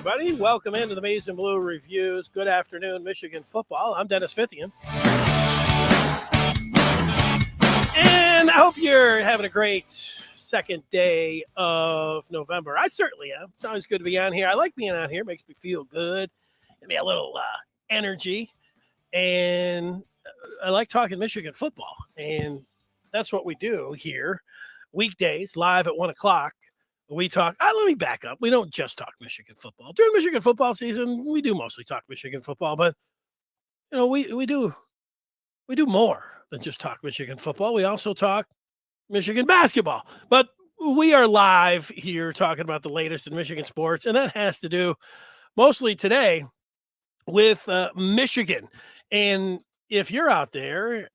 everybody. Welcome into the Maize and Blue Reviews. Good afternoon, Michigan football. I'm Dennis Fithian. And I hope you're having a great second day of November. I certainly am. It's always good to be on here. I like being on here. It makes me feel good. Give me a little energy. And I like talking Michigan football. And that's what we do here. Weekdays, live at 1 o'clock. We talk. Let me back up. We don't just talk Michigan football. During Michigan football season, we do mostly talk Michigan football, but we do more than just talk Michigan football. We also talk Michigan basketball. But we are live here talking about the latest in Michigan sports, and that has to do mostly today with Michigan. And if you're out there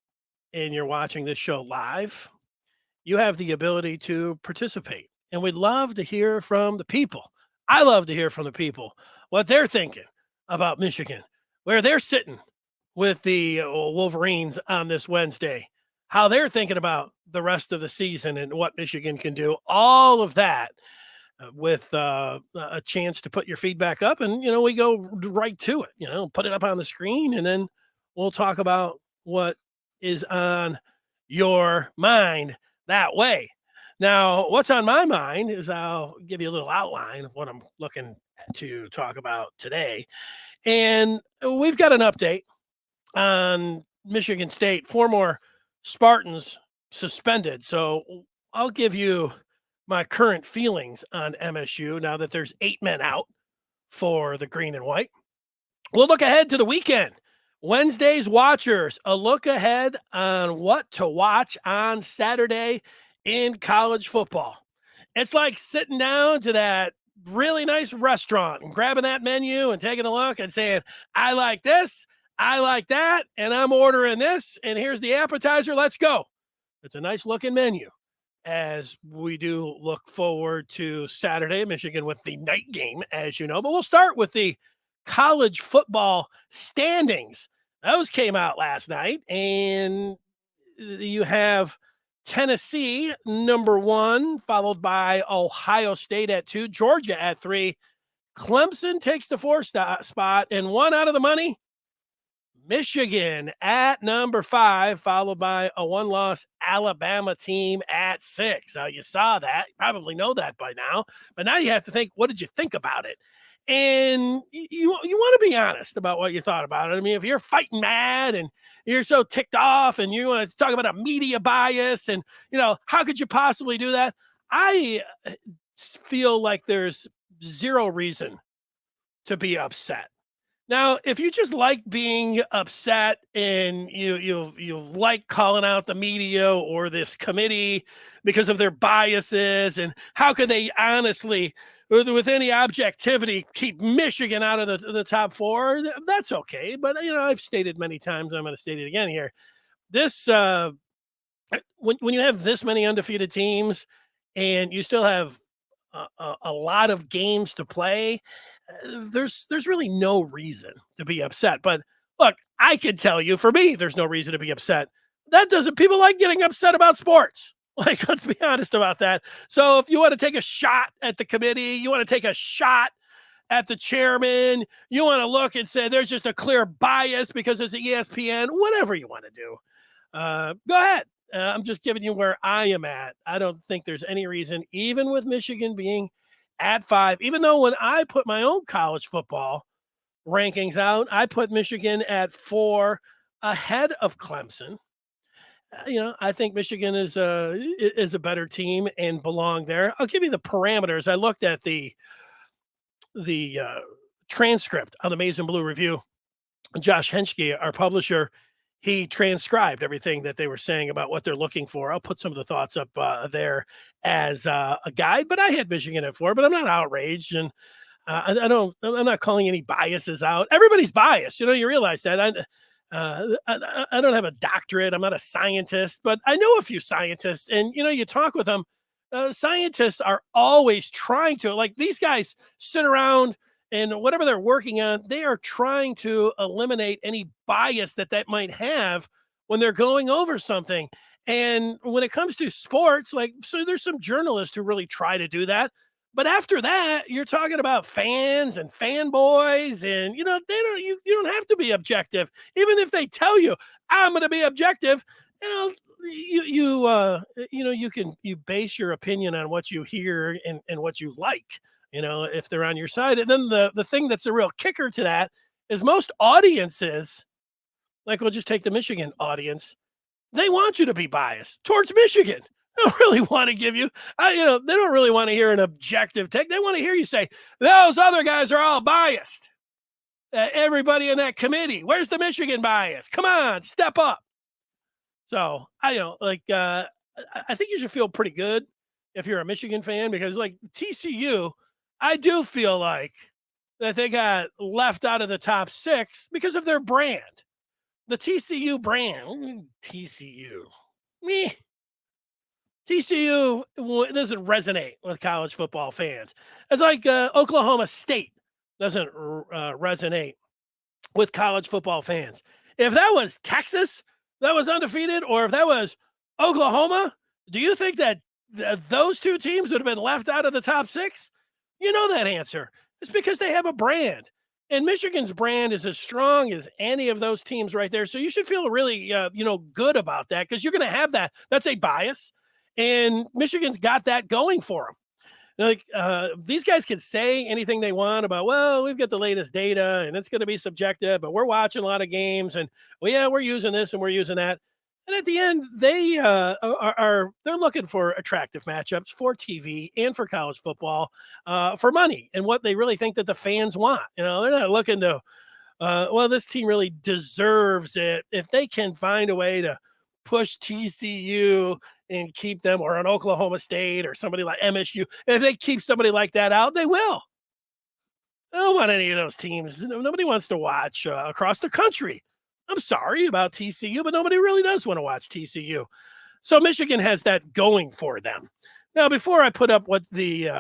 and you're watching this show live, you have the ability to participate. And we'd love to hear from the people. I love to hear from the people, what they're thinking about Michigan, where they're sitting with the Wolverines on this Wednesday, how they're thinking about the rest of the season and what Michigan can do. All of that with a chance to put your feedback up. And, we go right to it, put it up on the screen, and then we'll talk about what is on your mind that way. Now, what's on my mind is I'll give you a little outline of what I'm looking to talk about today. And we've got an update on Michigan State. 4 more Spartans suspended. So I'll give you my current feelings on MSU now that there's 8 men out for the green and white. We'll look ahead to the weekend. Wednesday's Watchers, a look ahead on what to watch on Saturday in college football. It's like sitting down to that really nice restaurant and grabbing that menu and taking a look and saying, I like this, I like that, and I'm ordering this, and here's the appetizer, let's go. It's a nice looking menu as we do look forward to Saturday, Michigan with the night game, as you know. But we'll start with the college football standings. Those came out last night, and you have Tennessee, number 1, followed by Ohio State at 2, Georgia at 3. Clemson takes the 4 spot, and 1 out of the money, Michigan at number 5, followed by a 1-loss Alabama team at 6. Now, you saw that. You probably know that by now. But now you have to think, what did you think about it? And you want to be honest about what you thought about it. I mean, if you're fighting mad and you're so ticked off and you want to talk about a media bias and, how could you possibly do that? I feel like there's zero reason to be upset. Now, if you just like being upset and you like calling out the media or this committee because of their biases and how could they honestly, with any objectivity, keep Michigan out of the top 4, that's okay. But, I've stated many times, I'm going to state it again here. This, when you have this many undefeated teams and you still have a lot of games to play, there's really no reason to be upset. But look, I could tell you, for me, there's no reason to be upset. People like getting upset about sports. Like, let's be honest about that. So if you want to take a shot at the committee, you want to take a shot at the chairman, you want to look and say there's just a clear bias because it's ESPN, whatever you want to do, go ahead. I'm just giving you where I am at. I don't think there's any reason, even with Michigan being at 5, even though when I put my own college football rankings out, I put Michigan at 4 ahead of Clemson. I think Michigan is a better team and belong there. I'll give you the parameters. I looked at the transcript on the Maize and Blue Review. Josh Henschke, our publisher, he transcribed everything that they were saying about what they're looking for. I'll put some of the thoughts up there as a guide, but I had Michigan at 4, but I'm not outraged. And I'm not calling any biases out. Everybody's biased. You realize that. I don't have a doctorate. I'm not a scientist, but I know a few scientists, and you talk with them. Scientists are always trying to, like, these guys sit around and whatever they're working on, they are trying to eliminate any bias that might have when they're going over something. And when it comes to sports, so there's some journalists who really try to do that, But after that, you're talking about fans and fanboys, and you don't have to be objective. Even if they tell you I'm going to be objective, you base your opinion on what you hear and what you like. If they're on your side, and then the thing that's a real kicker to that is most audiences, like we'll just take the Michigan audience, they want you to be biased towards Michigan. They don't really want to give you, they don't really want to hear an objective take. They want to hear you say, those other guys are all biased. Everybody in that committee, where's the Michigan bias? Come on, step up. So, I think you should feel pretty good if you're a Michigan fan, because like TCU, I do feel like that they got left out of the top 6 because of their brand. The TCU brand, TCU doesn't resonate with college football fans. It's like Oklahoma State doesn't resonate with college football fans. If that was Texas that was undefeated, or if that was Oklahoma, do you think that those two teams would have been left out of the top 6? You know that answer. It's because they have a brand. And Michigan's brand is as strong as any of those teams right there. So you should feel really, good about that, because you're going to have that. That's a bias. And Michigan's got that going for them. These guys can say anything they want about, well, we've got the latest data and it's going to be subjective, but we're watching a lot of games and, we're using this and we're using that. And at the end, they're looking for attractive matchups for TV and for college football, for money and what they really think that the fans want. They're not looking to, this team really deserves it. If they can find a way to push TCU and keep them, or an Oklahoma State or somebody like MSU, if they keep somebody like that out, they will. I don't want any of those teams. Nobody wants to watch across the country. I'm sorry about TCU, but nobody really does want to watch TCU. So Michigan has that going for them. Now, before I put up what the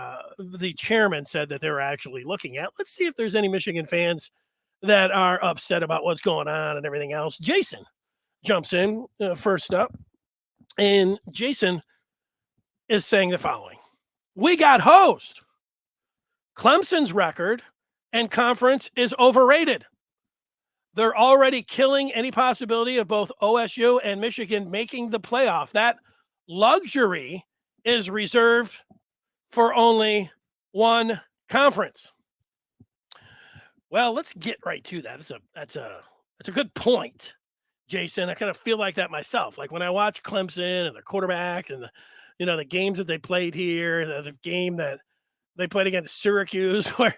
chairman said that they were actually looking at, let's see if there's any Michigan fans that are upset about what's going on and everything else. Jason jumps in first up, and Jason is saying the following: we got hosed. Clemson's record and conference is overrated. They're already killing any possibility of both OSU and Michigan making the playoff. That luxury is reserved for only one conference. Well, let's get right to that. That's a good point, Jason. I kind of feel like that myself. Like when I watch Clemson and their quarterback and the games that they played here, the game that they played against Syracuse, where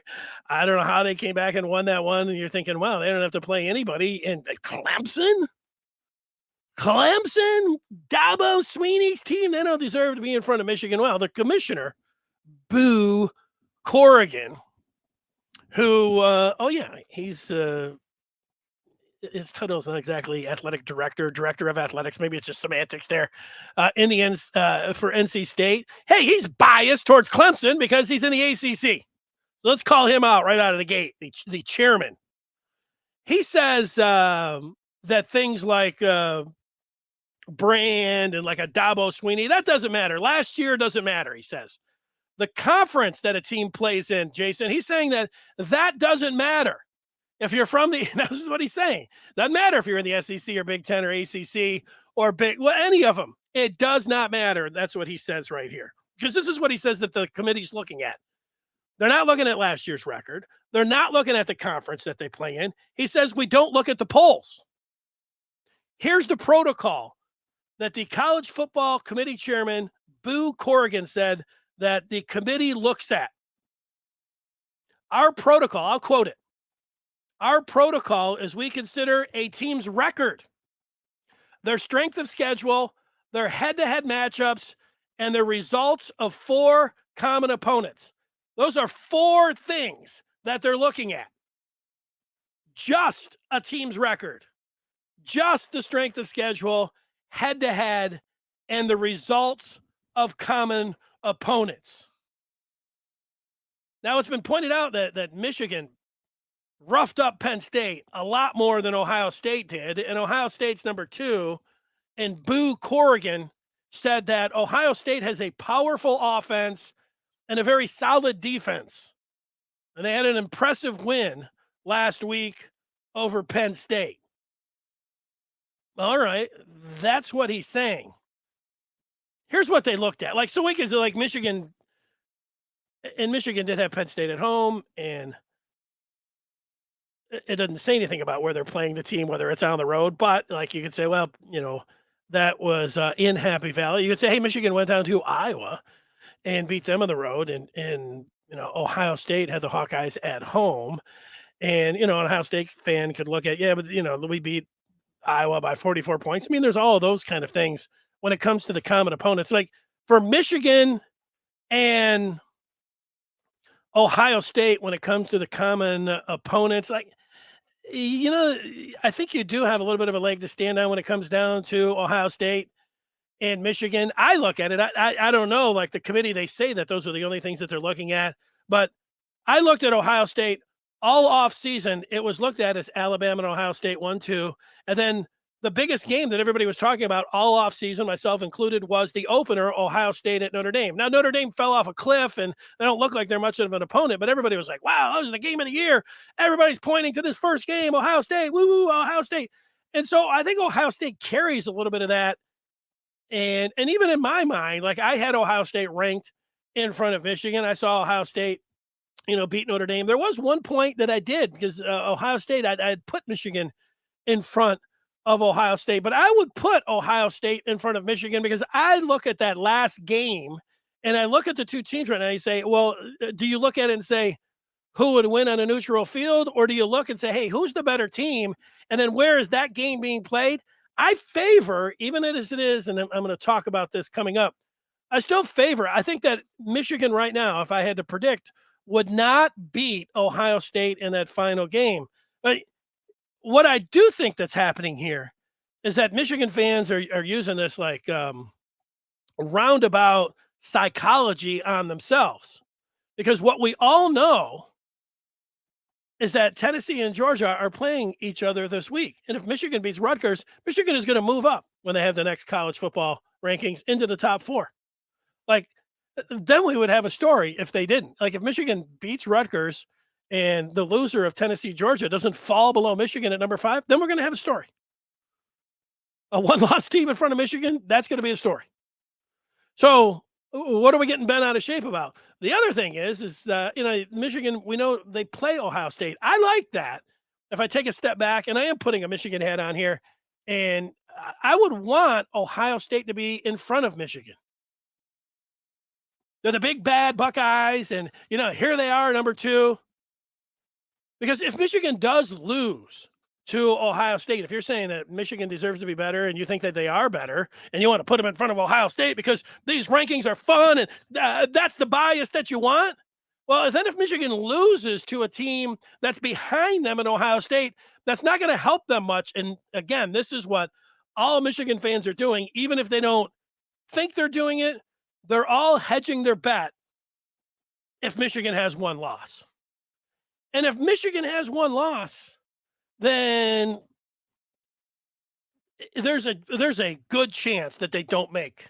I don't know how they came back and won that one. And you're thinking, wow, they don't have to play anybody. And Clemson, Dabo Sweeney's team, they don't deserve to be in front of Michigan. Well, the commissioner, Boo Corrigan, who, he's his title is not exactly athletic director of athletics. Maybe it's just semantics there. In the end, for NC State, hey, he's biased towards Clemson because he's in the ACC. So let's call him out right out of the gate. The chairman. He says that things like brand and like a Dabo Sweeney, that doesn't matter. Last year doesn't matter, he says. The conference that a team plays in, Jason, he's saying that doesn't matter. If you're from this is what he's saying. Doesn't matter if you're in the SEC or Big Ten or ACC or any of them. It does not matter. That's what he says right here. Because this is what he says that the committee's looking at. They're not looking at last year's record. They're not looking at the conference that they play in. He says we don't look at the polls. Here's the protocol that the college football committee chairman, Boo Corrigan, said that the committee looks at. Our protocol, I'll quote it. Our protocol is we consider a team's record, their strength of schedule, their head-to-head matchups, and the results of 4 common opponents. Those are 4 things that they're looking at. Just a team's record, just the strength of schedule, head-to-head, and the results of common opponents. Now, it's been pointed out that Michigan roughed up Penn State a lot more than Ohio State did, and Ohio State's number 2. And Boo Corrigan said that Ohio State has a powerful offense and a very solid defense. And they had an impressive win last week over Penn State. All right, that's what he's saying. Here's what they looked at. Like, so we could like Michigan, and Michigan did have Penn State at home, and it doesn't say anything about where they're playing the team, whether it's on the road. But like, you could say, well, that was in Happy Valley. You could say, hey, Michigan went down to Iowa and beat them on the road, and Ohio State had the Hawkeyes at home, and an Ohio State fan could look at, yeah, but we beat Iowa by 44 points. I mean, there's all of those kind of things when it comes to the common opponents. Like for Michigan and Ohio State, when it comes to the common opponents, like, I think you do have a little bit of a leg to stand on when it comes down to Ohio State and Michigan. I look at it. I don't know, like the committee, they say that those are the only things that they're looking at, but I looked at Ohio State all off season. It was looked at as Alabama and Ohio State 1-2. And then the biggest game that everybody was talking about all off season, myself included, was the opener, Ohio State at Notre Dame. Now, Notre Dame fell off a cliff, and they don't look like they're much of an opponent, but everybody was like, wow, that was the game of the year. Everybody's pointing to this first game, Ohio State, woo, Ohio State. And so I think Ohio State carries a little bit of that. And even in my mind, like I had Ohio State ranked in front of Michigan. I saw Ohio State, beat Notre Dame. There was one point that I did because Ohio State, I had put Michigan in front of Ohio State, but I would put Ohio State in front of Michigan because I look at that last game and I look at the two teams right now. You say, well, do you look at it and say who would win on a neutral field? Or do you look and say, hey, who's the better team? And then where is that game being played? I favor, even as it is, and I'm going to talk about this coming up, I think that Michigan right now, if I had to predict, would not beat Ohio State in that final game. But what I do think that's happening here is that Michigan fans are using this like roundabout psychology on themselves. Because what we all know is that Tennessee and Georgia are playing each other this week. And if Michigan beats Rutgers, Michigan is going to move up when they have the next college football rankings into the top 4. Like, then we would have a story if they didn't. Like, if Michigan beats Rutgers and the loser of Tennessee, Georgia doesn't fall below Michigan at number 5, then we're going to have a story. A one-loss team in front of Michigan, that's going to be a story. So what are we getting bent out of shape about? The other thing is that, Michigan, we know they play Ohio State. I like that. If I take a step back, and I am putting a Michigan hat on here, and I would want Ohio State to be in front of Michigan. They're the big bad Buckeyes, and, here they are, number 2. Because if Michigan does lose to Ohio State, if you're saying that Michigan deserves to be better and you think that they are better and you want to put them in front of Ohio State because these rankings are fun and that's the bias that you want, well, then if Michigan loses to a team that's behind them in Ohio State, that's not going to help them much. And again, this is what all Michigan fans are doing. Even if they don't think they're doing it, they're all hedging their bet if Michigan has one loss. And if Michigan has one loss, then there's a good chance that they don't make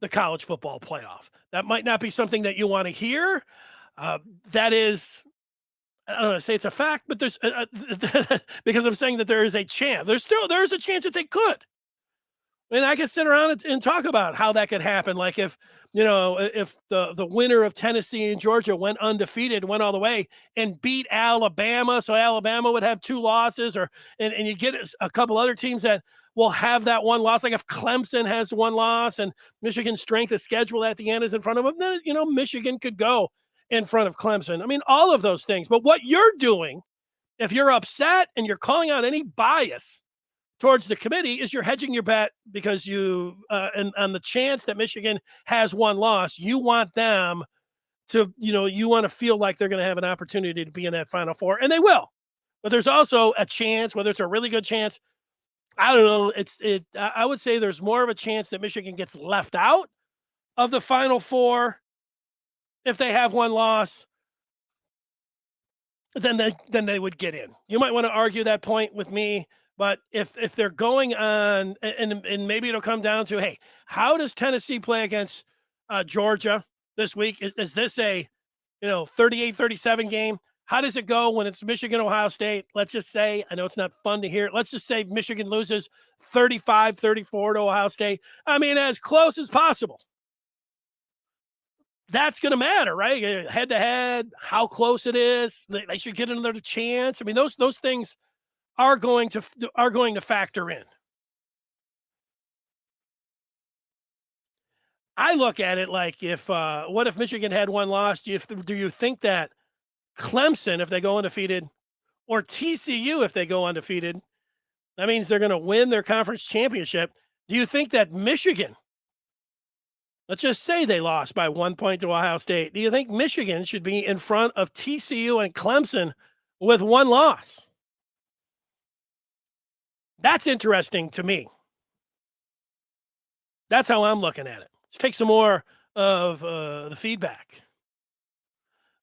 the college football playoff. That might not be something that you want to hear. That is, I don't want to say it's a fact, but there's because I'm saying that there is a chance. There's a chance that they could. And I could sit around and talk about how that could happen. Like if the winner of Tennessee and Georgia went undefeated, went all the way and beat Alabama. So Alabama would have 2 losses and you get a couple other teams that will have that one loss. Like if Clemson has one loss and Michigan's strength of schedule at the end is in front of them, then, Michigan could go in front of Clemson. I mean, all of those things. But what you're doing, if you're upset and you're calling out any bias towards the committee, is you're hedging your bet because you, and on the chance that Michigan has one loss, you want them to, you want to feel like they're going to have an opportunity to be in that Final Four, and they will. But there's also a chance, whether it's a really good chance, I don't know. I would say there's more of a chance that Michigan gets left out of the Final Four if they have one loss than they would get in. You might want to argue that point with me. But if they're going on, and maybe it'll come down to, hey, how does Tennessee play against Georgia? this week? Is this a 38-37 game? How does it go when it's Michigan, Ohio State? Let's just say, I know it's not fun to hear. Let's just say Michigan loses 35-34 to Ohio State. I mean, as close as possible. That's going to matter, right? Head to head, how close it is. They should get another chance. I mean, those things are going to factor in. I look at it like what if Michigan had one loss? Do you think that Clemson, if they go undefeated, or TCU, if they go undefeated, that means they're going to win their conference championship? Do you think that Michigan, let's just say they lost by 1 point to Ohio State, do you think Michigan should be in front of TCU and Clemson with one loss? That's interesting to me. That's how I'm looking at it. Let's take some more of the feedback.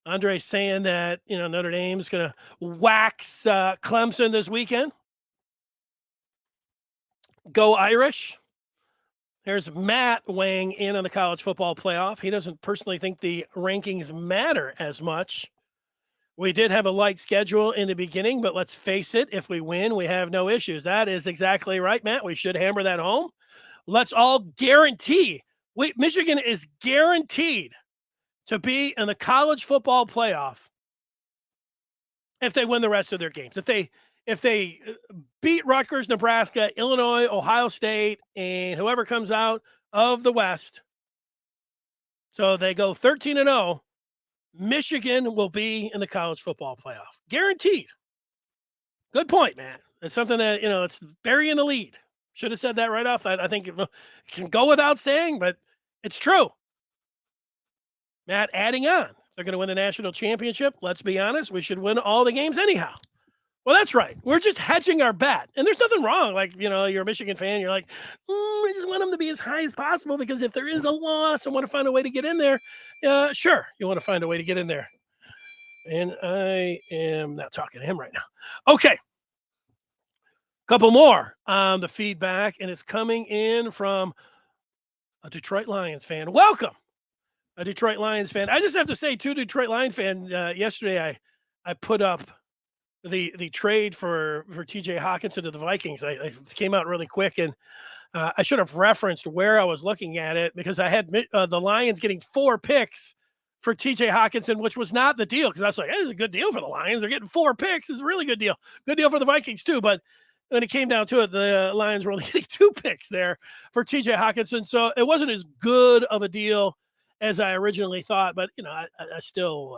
Andre's saying that, Notre Dame's going to wax Clemson this weekend. Go Irish. There's Matt weighing in on the college football playoff. He doesn't personally think the rankings matter as much. We did have a light schedule in the beginning, but let's face it, if we win, we have no issues. That is exactly right, Matt. We should hammer that home. Let's all guarantee. Michigan is guaranteed to be in the college football playoff if they win the rest of their games. If they beat Rutgers, Nebraska, Illinois, Ohio State, and whoever comes out of the West, so they go 13-0, Michigan will be in the college football playoff. Guaranteed. Good point, man. It's something that, it's burying the lead. Should have said that right off. I think it can go without saying, but it's true. Matt, adding on, they're going to win the national championship. Let's be honest, we should win all the games anyhow. Well, that's right. We're just hedging our bet. And there's nothing wrong. Like, you're a Michigan fan. You're like, I just want them to be as high as possible because if there is a loss, I want to find a way to get in there. Sure, you want to find a way to get in there. And I am not talking to him right now. Okay. Couple more on the feedback, and it's coming in from a Detroit Lions fan. Welcome, a Detroit Lions fan. I just have to say, too, Detroit Lions fan, yesterday I put up the trade for TJ Hawkinson to the Vikings. I came out really quick, and I should have referenced where I was looking at it because I had the Lions getting 4 picks for TJ Hawkinson, which was not the deal because I was like, hey, this is a good deal for the Lions. They're getting 4 picks. It's a really good deal. Good deal for the Vikings, too, but when it came down to it, the Lions were only getting 2 picks there for TJ Hawkinson. So it wasn't as good of a deal as I originally thought. But, I still,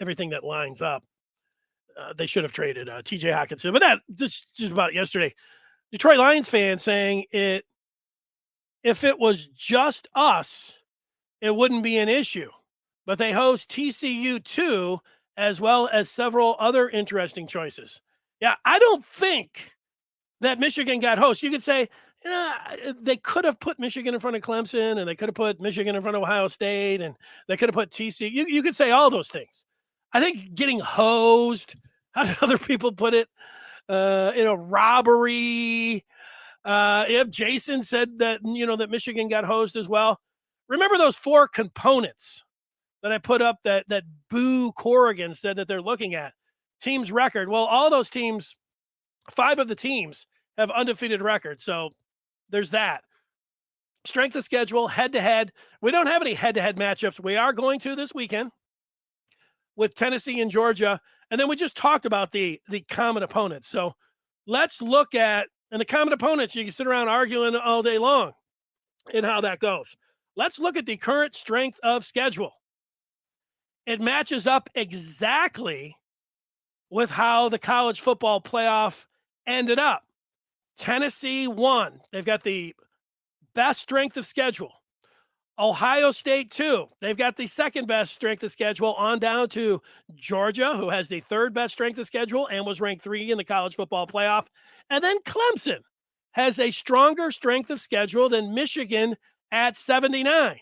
everything that lines up, they should have traded TJ Hawkinson. But that just about yesterday. Detroit Lions fans saying if it was just us, it wouldn't be an issue. But they host TCU too, as well as several other interesting choices. Yeah, I don't think that Michigan got host. You could say, they could have put Michigan in front of Clemson, and they could have put Michigan in front of Ohio State, and they could have put TCU. You could say all those things. I think getting hosed, how did other people put it? Robbery. If Jason said that, that Michigan got hosed as well. Remember those 4 components that I put up that Boo Corrigan said that they're looking at? Team's record. Well, all those teams, 5 of the teams have undefeated records. So there's that. Strength of schedule, head-to-head. We don't have any head-to-head matchups. We are going to this weekend with Tennessee and Georgia. And then we just talked about the common opponents. So let's look at, and the common opponents, you can sit around arguing all day long and how that goes. Let's look at the current strength of schedule. It matches up exactly with how the college football playoff ended up. Tennessee won. They've got the best strength of schedule. Ohio State, too. They've got the second best strength of schedule on down to Georgia, who has the third best strength of schedule and was ranked 3 in the college football playoff. And then Clemson has a stronger strength of schedule than Michigan at 79.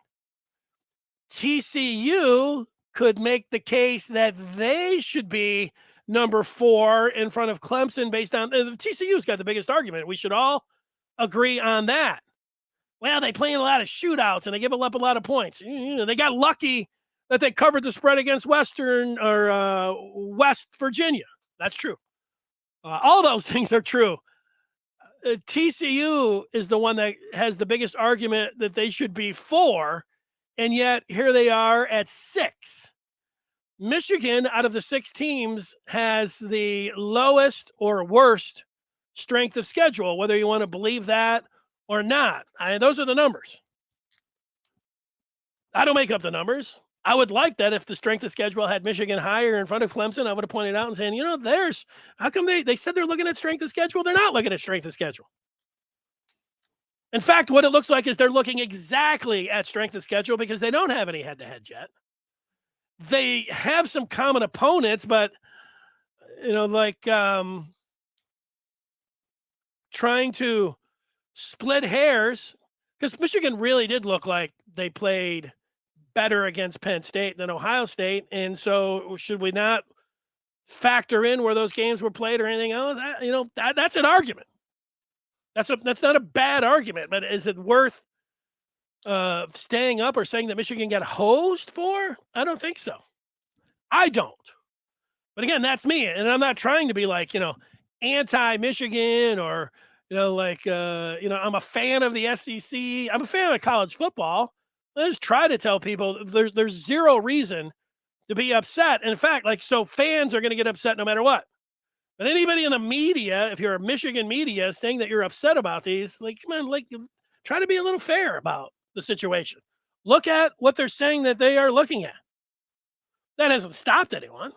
TCU could make the case that they should be number 4 in front of Clemson based on TCU's got the biggest argument. We should all agree on that. Well, they play in a lot of shootouts and they give up a lot of points. They got lucky that they covered the spread against Western or West Virginia. That's true. All those things are true. TCU is the one that has the biggest argument that they should be 4, and yet here they are at 6. Michigan, out of the 6 teams, has the lowest or worst strength of schedule, whether you want to believe that or not. Those are the numbers. I don't make up the numbers. I would like that if the strength of schedule had Michigan higher in front of Clemson. I would have pointed out and saying, how come they said they're looking at strength of schedule? They're not looking at strength of schedule. In fact, what it looks like is they're looking exactly at strength of schedule because they don't have any head-to-head yet. They have some common opponents, but, trying to split hairs, because Michigan really did look like they played better against Penn State than Ohio State. And so should we not factor in where those games were played or anything else? That's an argument. That's not a bad argument, but is it worth staying up or saying that Michigan got hosed for? I don't think so. I don't. But again, that's me. And I'm not trying to be like, anti-Michigan or, I'm a fan of the SEC. I'm a fan of college football. I just try to tell people there's zero reason to be upset. And in fact, so fans are going to get upset no matter what. But anybody in the media, if you're a Michigan media saying that you're upset about these, come on, try to be a little fair about the situation. Look at what they're saying that they are looking at. That hasn't stopped anyone.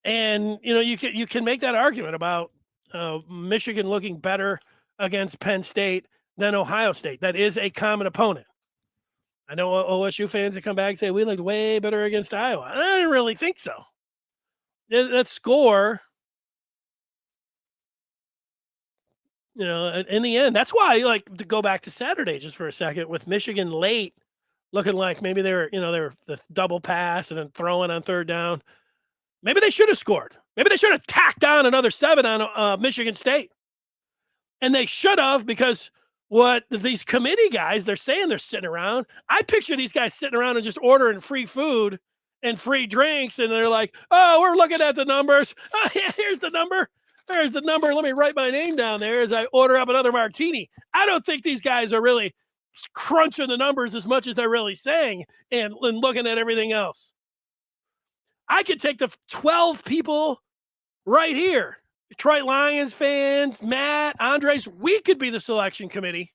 And, you can make that argument about Michigan looking better against Penn State than Ohio State. That is a common opponent. I know OSU fans that come back and say, we looked way better against Iowa. I didn't really think so. That score, in the end, that's why I like to go back to Saturday just for a second with Michigan late, looking like maybe they were the double pass and then throwing on third down. Maybe they should have scored. Maybe they should have tacked on another 7 on Michigan State. And they should have, because what these committee guys, they're saying they're sitting around. I picture these guys sitting around and just ordering free food and free drinks. And they're like, oh, we're looking at the numbers. Oh, yeah, here's the number. There's the number. Let me write my name down there as I order up another martini. I don't think these guys are really crunching the numbers as much as they're really saying and looking at everything else. I could take the 12 people right here, Detroit Lions fans, Matt, Andres, we could be the selection committee.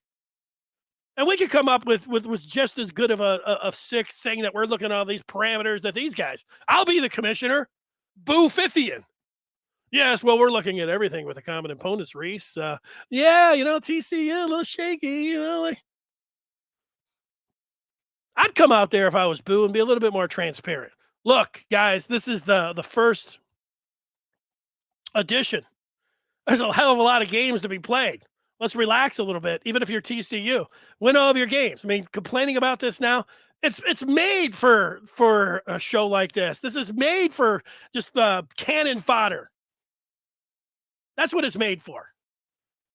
And we could come up with just as good of a 6 saying that we're looking at all these parameters that these guys. I'll be the commissioner. Boo Fithian. Yes, well, we're looking at everything with the common opponents, Reese. TCU, a little shaky, I'd come out there if I was Boo and be a little bit more transparent. Look, guys, this is the first edition. There's a hell of a lot of games to be played. Let's relax a little bit, even if you're TCU. Win all of your games. I mean, complaining about this now, it's made for a show like this. This is made for just cannon fodder. That's what it's made for.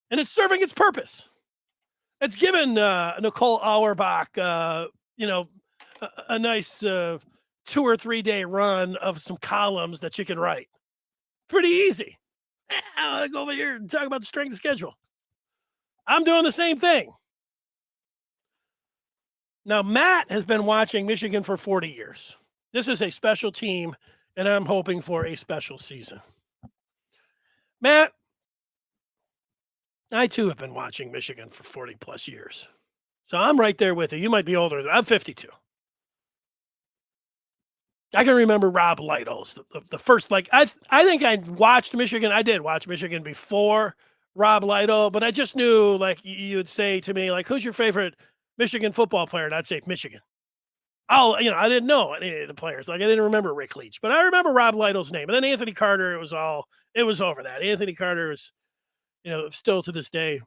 And it's serving its purpose. It's given Nicole Auerbach, a nice 2 or 3 day run of some columns that you can write. Pretty easy. I'll go over here and talk about the strength of schedule. I'm doing the same thing. Now, Matt has been watching Michigan for 40 years. This is a special team, and I'm hoping for a special season. Matt, I too have been watching Michigan for 40 plus years. So I'm right there with you. You might be older. I'm 52. I can remember Rob Lytle's the first, I think I watched Michigan. I did watch Michigan before Rob Lytle, but I just knew, you would say to me, who's your favorite Michigan football player? And I'd say Michigan. I didn't know any of the players. I didn't remember Rick Leach, but I remember Rob Lytle's name. And then Anthony Carter, it was over that. Anthony Carter is, still to this day,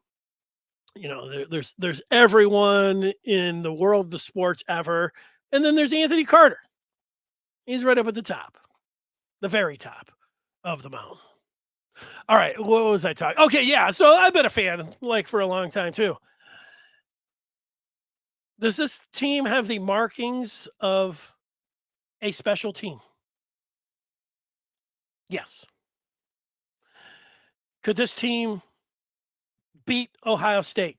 there's everyone in the world of the sports ever. And then there's Anthony Carter. He's right up at the top, the very top of the mountain. All right, what was I talking? Okay, yeah, so I've been a fan, for a long time, too. Does this team have the markings of a special team? Yes. Could this team beat Ohio State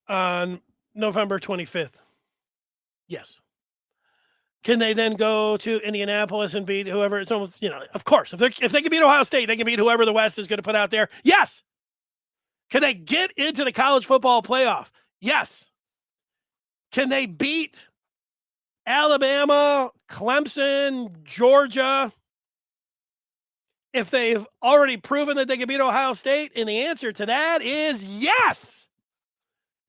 on November 25th? Yes. Can they then go to Indianapolis and beat whoever? It's almost, of course, if they can beat Ohio State, they can beat whoever the West is going to put out there. Yes. Can they get into the college football playoff? Yes. Can they beat Alabama, Clemson, Georgia, if they've already proven that they can beat Ohio State? And the answer to that is yes.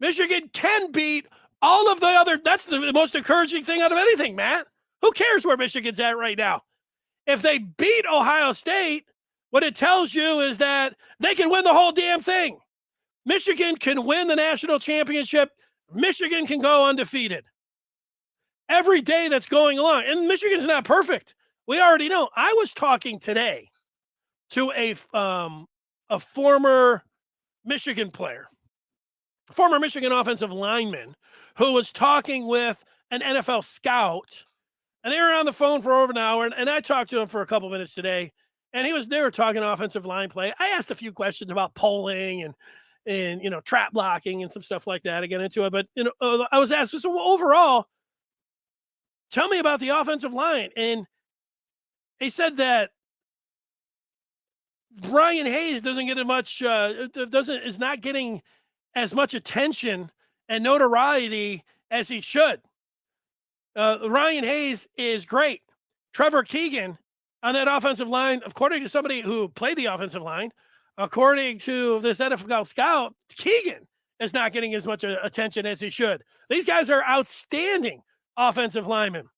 Michigan can beat all of the other. That's the most encouraging thing out of anything, Matt. Who cares where Michigan's at right now? If they beat Ohio State, what it tells you is that they can win the whole damn thing. Michigan can win the national championship. Michigan can go undefeated. Every day that's going along. And Michigan's not perfect. We already know. I was talking today to a former Michigan player, former Michigan offensive lineman, who was talking with an NFL scout, and they were on the phone for over an hour, and I talked to him for a couple minutes today, and they were talking offensive line play. I asked a few questions about polling and trap blocking and some stuff like that to get into it, but I was asked, so overall, tell me about the offensive line. And he said that Brian Hayes doesn't get as much, is not getting as much attention and notoriety as he should. Ryan Hayes is great. Trevor Keegan on that offensive line, according to somebody who played the offensive line, according to this NFL scout, Keegan is not getting as much attention as he should. These guys are outstanding offensive linemen.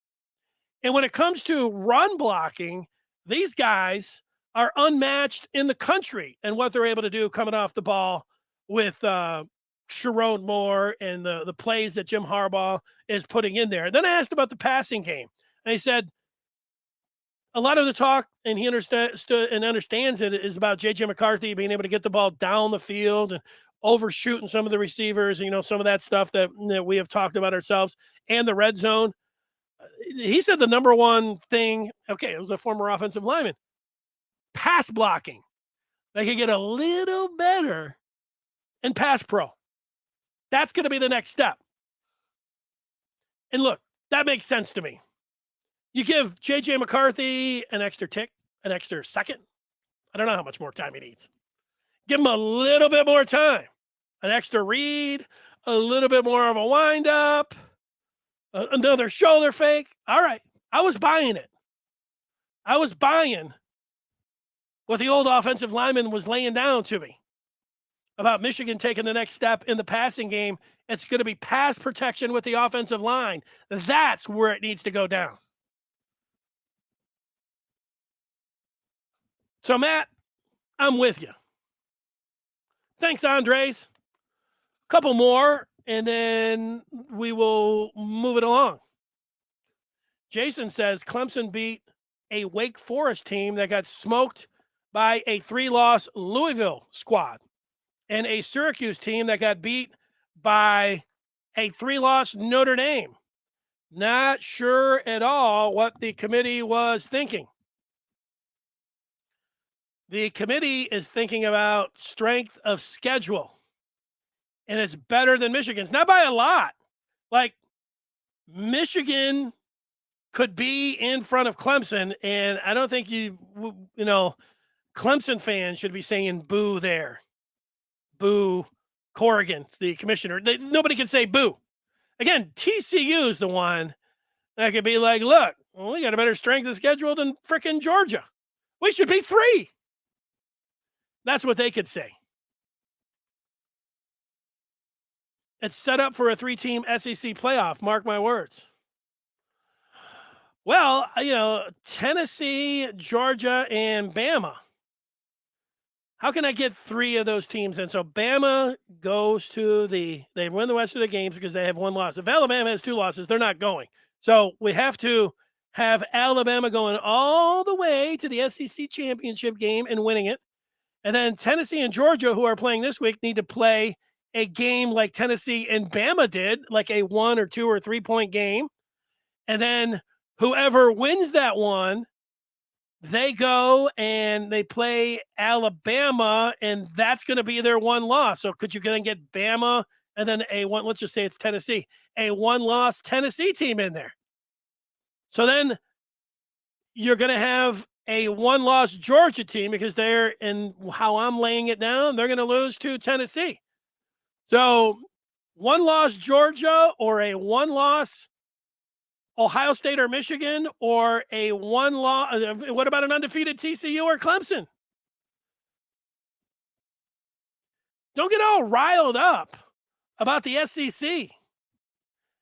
And when it comes to run blocking, these guys are unmatched in the country and what they're able to do coming off the ball with Sherrone Moore and the plays that Jim Harbaugh is putting in there. Then I asked about the passing game, and he said a lot of the talk, and he understands it, is about J.J. McCarthy being able to get the ball down the field and overshooting some of the receivers, some of that stuff that we have talked about ourselves, and the red zone. He said the number one thing, okay, it was a former offensive lineman, pass blocking. They could get a little better in pass pro. That's going to be the next step. And look, that makes sense to me. You give J.J. McCarthy an extra tick, an extra second. I don't know how much more time he needs. Give him a little bit more time, an extra read, a little bit more of a wind-up, another shoulder fake. All right, I was buying it. I was buying what the old offensive lineman was laying down to me about Michigan taking the next step in the passing game. It's going to be pass protection with the offensive line. That's where it needs to go down. So, Matt, I'm with you. Thanks, Andres. A couple more, and then we will move it along. Jason says Clemson beat a Wake Forest team that got smoked by a 3-loss Louisville squad, and a Syracuse team that got beat by a 3-loss Notre Dame. Not sure at all what the committee was thinking. The committee is thinking about strength of schedule, and it's better than Michigan's. Not by a lot. Like, Michigan could be in front of Clemson, and I don't think Clemson fans should be saying boo there. Boo Corrigan, the commissioner. Nobody can say boo. Again, TCU is the one that could be like, look, we got a better strength of schedule than frickin' Georgia. We should be 3. That's what they could say. It's set up for a 3-team SEC playoff. Mark my words. Well, Tennessee, Georgia, and Bama. How can I get 3 of those teams in? So Bama goes to they win the rest of the games because they have 1 loss. If Alabama has 2 losses, they're not going. So we have to have Alabama going all the way to the SEC championship game and winning it. And then Tennessee and Georgia, who are playing this week, need to play a game like Tennessee and Bama did, like a 1 or 2 or 3 point game. And then whoever wins that one, they go and they play Alabama, and that's going to be their one loss. So could you then get Bama and then let's just say it's Tennessee, a 1-loss Tennessee team in there? So then you're going to have a 1-loss Georgia team because they're, and how I'm laying it down, they're going to lose to Tennessee. So 1-loss Georgia or a 1-loss Ohio State or Michigan, or a 1-loss, what about an undefeated TCU or Clemson? Don't get all riled up about the SEC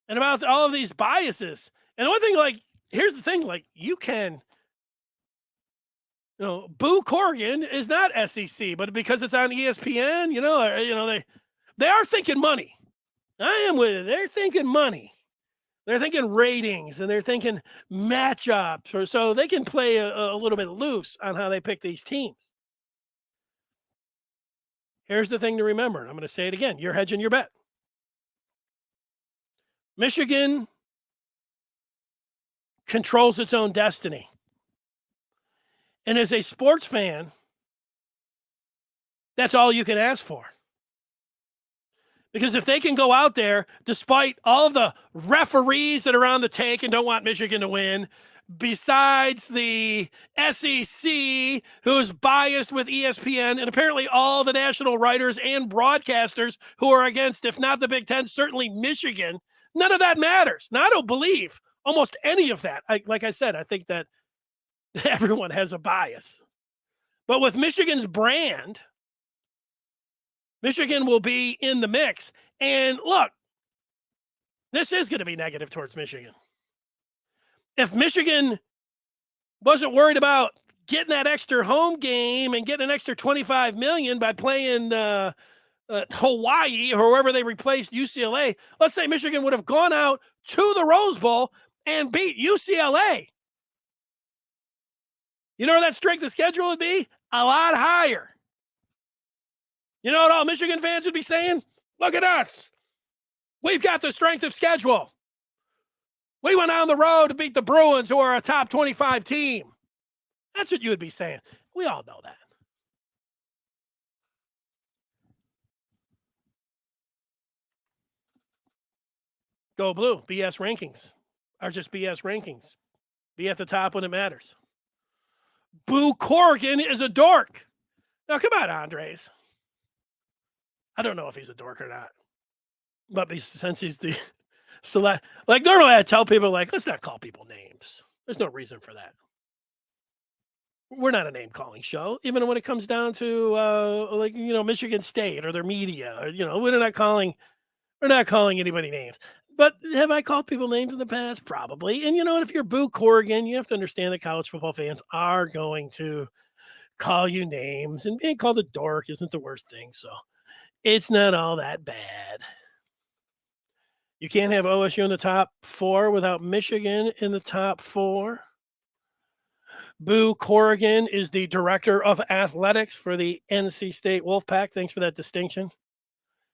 and about all of these biases. And one thing, like, here's the thing, like, you can, Boo Corrigan is not SEC, but because it's on ESPN, they are thinking money. I am with it. They're thinking money. They're thinking ratings, and they're thinking matchups, so they can play a little bit loose on how they pick these teams. Here's the thing to remember, and I'm going to say it again. You're hedging your bet. Michigan controls its own destiny. And as a sports fan, that's all you can ask for. Because if they can go out there, despite all of the referees that are on the take and don't want Michigan to win, besides the SEC, who's biased with ESPN, and apparently all the national writers and broadcasters who are against, if not the Big Ten, certainly Michigan, none of that matters. Now, I don't believe almost any of that. Like I said, I think that everyone has a bias. But with Michigan's brand, Michigan will be in the mix. And look, this is going to be negative towards Michigan. If Michigan wasn't worried about getting that extra home game and getting an extra $25 million by playing Hawaii or wherever they replaced UCLA, let's say Michigan would have gone out to the Rose Bowl and beat UCLA. You know where that strength of schedule would be? A lot higher. You know what all Michigan fans would be saying? Look at us. We've got the strength of schedule. We went on the road to beat the Bruins, who are a top 25 team. That's what you would be saying. We all know that. Go Blue. BS rankings are just BS rankings. Be at the top when it matters. Boo Corrigan is a dork. Now, come on, Andres. I don't know if he's a dork or not. But since he's the select, like normally I tell people, like, let's not call people names. There's no reason for that. We're not a name calling show, even when it comes down to Michigan State or their media. Or, we're not calling anybody names. But have I called people names in the past? Probably. And you know what? If you're Boo Corrigan, you have to understand that college football fans are going to call you names, and being called a dork isn't the worst thing. So it's not all that bad. You can't have OSU in the top 4 without Michigan in the top 4. Boo Corrigan is the director of athletics for the NC State Wolfpack. Thanks for that distinction.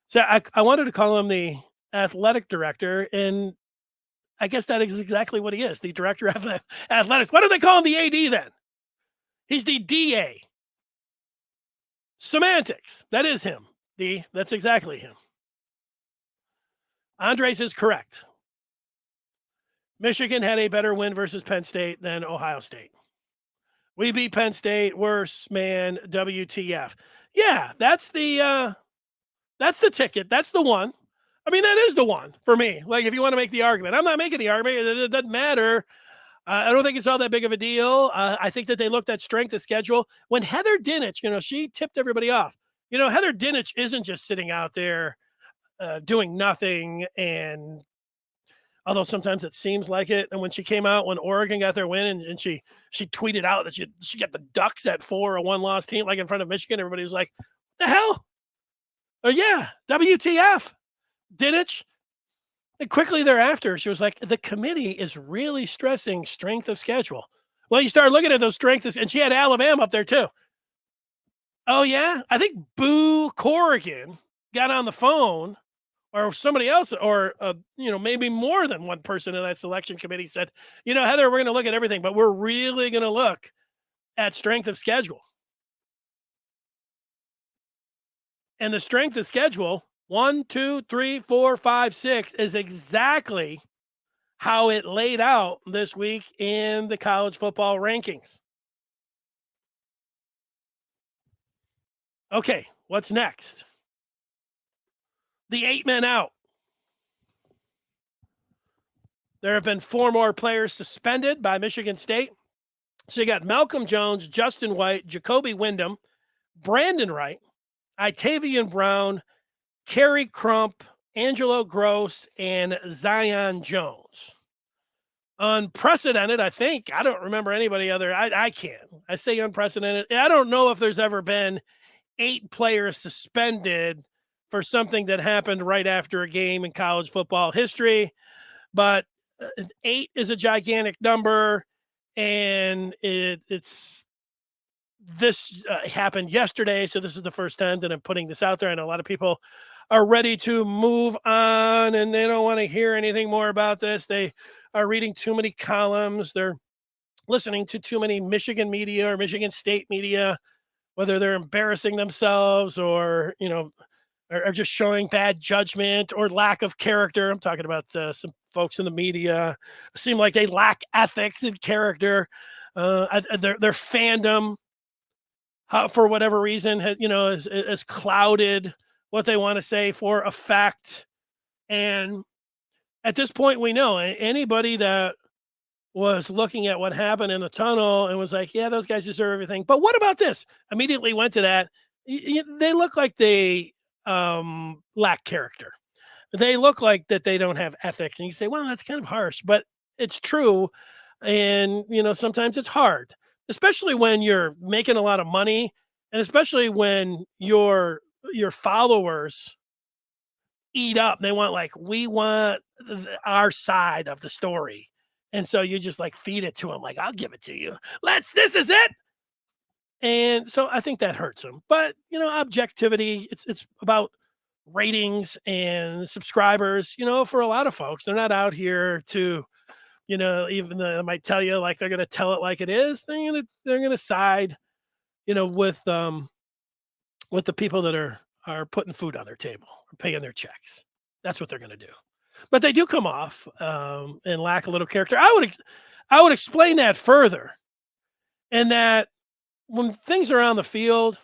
So I wanted to call him the athletic director, and I guess that is exactly what he is, the director of athletics. Why do they call him the AD then? He's the DA. Semantics. That is him. That's exactly him. Andres is correct. Michigan had a better win versus Penn State than Ohio State. We beat Penn State. Worse, man. WTF. Yeah, that's the ticket. That's the one. I mean, that is the one for me. Like, if you want to make the argument, I'm not making the argument. It doesn't matter. I don't think it's all that big of a deal. I think that they looked at strength of schedule. When Heather Dinich, she tipped everybody off. Heather Dinich isn't just sitting out there doing nothing, and although sometimes it seems like it. And when she came out, when Oregon got their win, and she tweeted out that she got the Ducks at 4, a 1-loss team, like in front of Michigan, everybody was like, the hell? Or yeah, WTF, Dinich. And quickly thereafter, she was like, the committee is really stressing strength of schedule. Well, you start looking at those strengths, and she had Alabama up there too. Oh, yeah? I think Boo Corrigan got on the phone, or somebody else, or maybe more than one person in that selection committee said, Heather, we're going to look at everything, but we're really going to look at strength of schedule. And the strength of schedule, 1, 2, 3, 4, 5, 6, is exactly how it laid out this week in the college football rankings. Okay, what's next? The 8 men out. There have been 4 more players suspended by Michigan State. So you got Malcolm Jones, Justin White, Jacoby Wyndham, Brandon Wright, Itavian Brown, Kerry Crump, Angelo Gross, and Zion Jones. Unprecedented, I think. I don't remember anybody other. I can't. I say unprecedented. I don't know if there's ever been 8 players suspended for something that happened right after a game in college football history. But 8 is a gigantic number, and it's this happened yesterday, so this is the first time that I'm putting this out there. I know a lot of people are ready to move on, and they don't want to hear anything more about this. They are reading too many columns. They're listening to too many Michigan media or Michigan State media, whether they're embarrassing themselves or, are just showing bad judgment or lack of character. I'm talking about some folks in the media seem like they lack ethics and character. Their fandom, for whatever reason, has clouded what they want to say for effect. And at this point, we know anybody that was looking at what happened in the tunnel and was like, yeah, those guys deserve everything. But what about this? Immediately went to that. They look like they lack character. They look like that they don't have ethics. And you say, well, that's kind of harsh, but it's true. And, sometimes it's hard, especially when you're making a lot of money, and especially when your followers eat up. They want, we want our side of the story. And so you just feed it to them. I'll give it to you. This is it. And so I think that hurts them. But, objectivity, it's about ratings and subscribers. For a lot of folks, they're not out here to, even though they might tell you they're going to tell it like it is, they're going to side, with the people that are putting food on their table, or paying their checks. That's what they're going to do. But they do come off and lack a little character. I would explain that further, and that when things are on the field,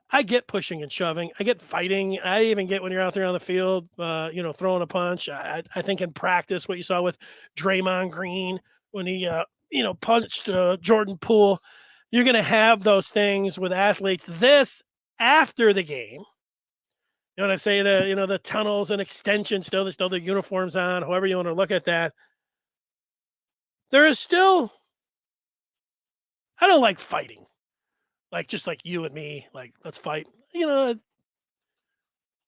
I get pushing and shoving. I get fighting. I even get when you're out there on the field, throwing a punch. I think in practice, what you saw with Draymond Green when he, punched Jordan Poole, you're going to have those things with athletes. This after the game, when I say the tunnels and extensions, still the uniforms on, however you want to look at that, there is still, I don't like fighting. Just like you and me, let's fight. It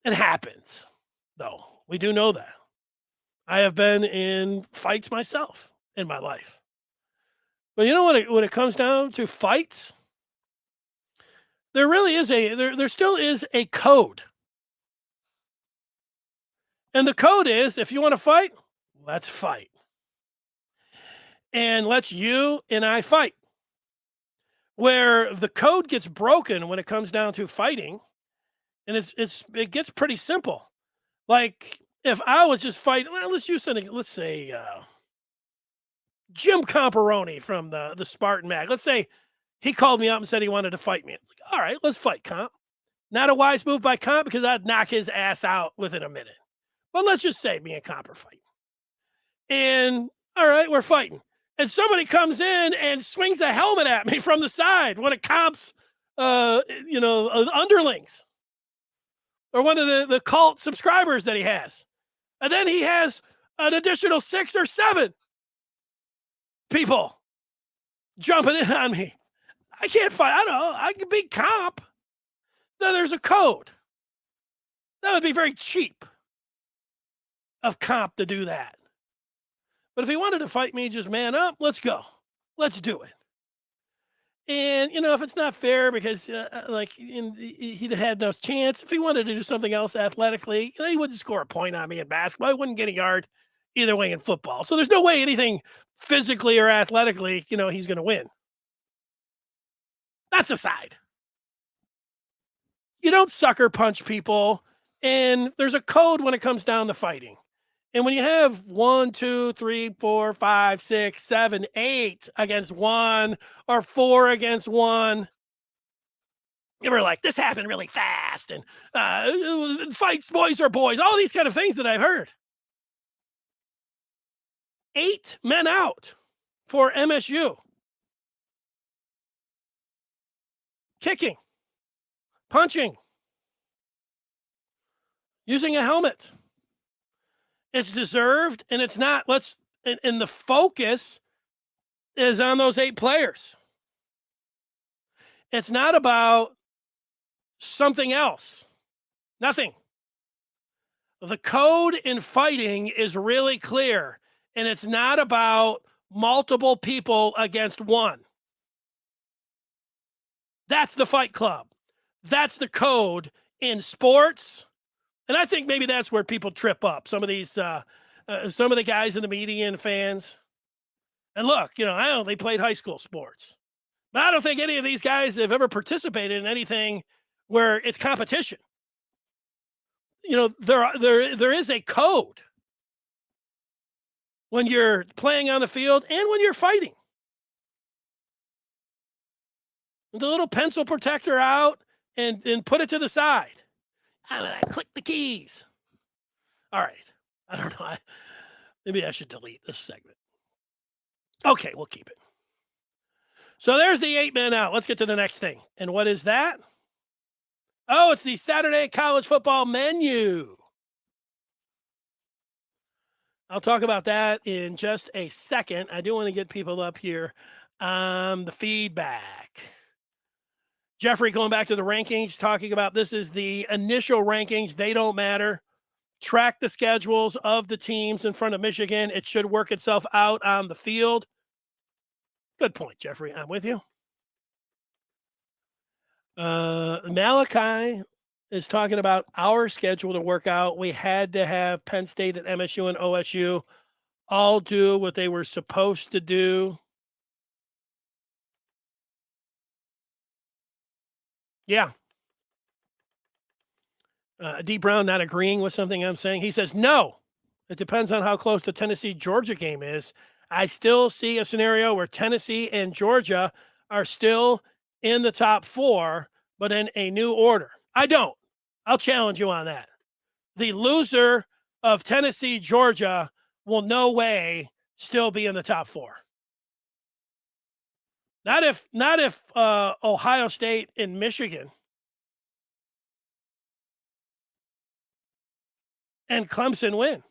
happens, though. We do know that. I have been in fights myself in my life. But when it comes down to fights, there really is there still is a code. And the code is, if you want to fight, let's fight. And let's you and I fight. Where the code gets broken when it comes down to fighting, and it gets pretty simple. If I was just fighting, let's use something. Let's say Jim Comparoni from the Spartan mag. Let's say he called me up and said he wanted to fight me. It's all right, let's fight, Comp. Not a wise move by Comp, because I'd knock his ass out within a minute. But let's just say me and Comp are fighting. And all right, we're fighting. And somebody comes in and swings a helmet at me from the side, one of Comp's, underlings, or one of the cult subscribers that he has. And then he has an additional 6 or 7 people jumping in on me. I can't fight. I don't know. I can be Comp. No, there's a code. That would be very cheap of Comp to do that. But if he wanted to fight me, just man up, let's go. Let's do it. And, if it's not fair because, he'd had no chance. If he wanted to do something else athletically, he wouldn't score a point on me in basketball. He wouldn't get a yard either way in football. So there's no way anything physically or athletically, he's going to win. That's aside. You don't sucker punch people. And there's a code when it comes down to fighting. And when you have 1, 2, 3, 4, 5, 6, 7, 8 against 1 or 4 against 1, you were like, this happened really fast. And fights, boys are boys, all these kind of things that I've heard. 8 men out for MSU. Kicking, punching, using a helmet. It's deserved, and it's not. And the focus is on those 8 players. It's not about something else. Nothing. The code in fighting is really clear, and it's not about multiple people against one. That's the Fight Club. That's the code in sports. And I think maybe that's where people trip up. Some of the guys in the media and fans. And look, I only played high school sports, but I don't think any of these guys have ever participated in anything where it's competition. There is a code when you're playing on the field and when you're fighting. The little pencil protector out and put it to the side. I'm going to click the keys. All right. I don't know. Maybe I should delete this segment. Okay, we'll keep it. So there's the 8 men out. Let's get to the next thing. And what is that? Oh, it's the Saturday college football menu. I'll talk about that in just a second. I do want to get people up here on the feedback. Jeffrey going back to the rankings, talking about this is the initial rankings. They don't matter. Track the schedules of the teams in front of Michigan. It should work itself out on the field. Good point, Jeffrey. I'm with you. Malachi is talking about our schedule to work out. We had to have Penn State and MSU and OSU all do what they were supposed to do. Yeah. D. Brown not agreeing with something I'm saying. He says, no, it depends on how close the Tennessee-Georgia game is. I still see a scenario where Tennessee and Georgia are still in the top 4, but in a new order. I don't. I'll challenge you on that. The loser of Tennessee-Georgia will no way still be in the top 4. Not if Ohio State and Michigan and Clemson win.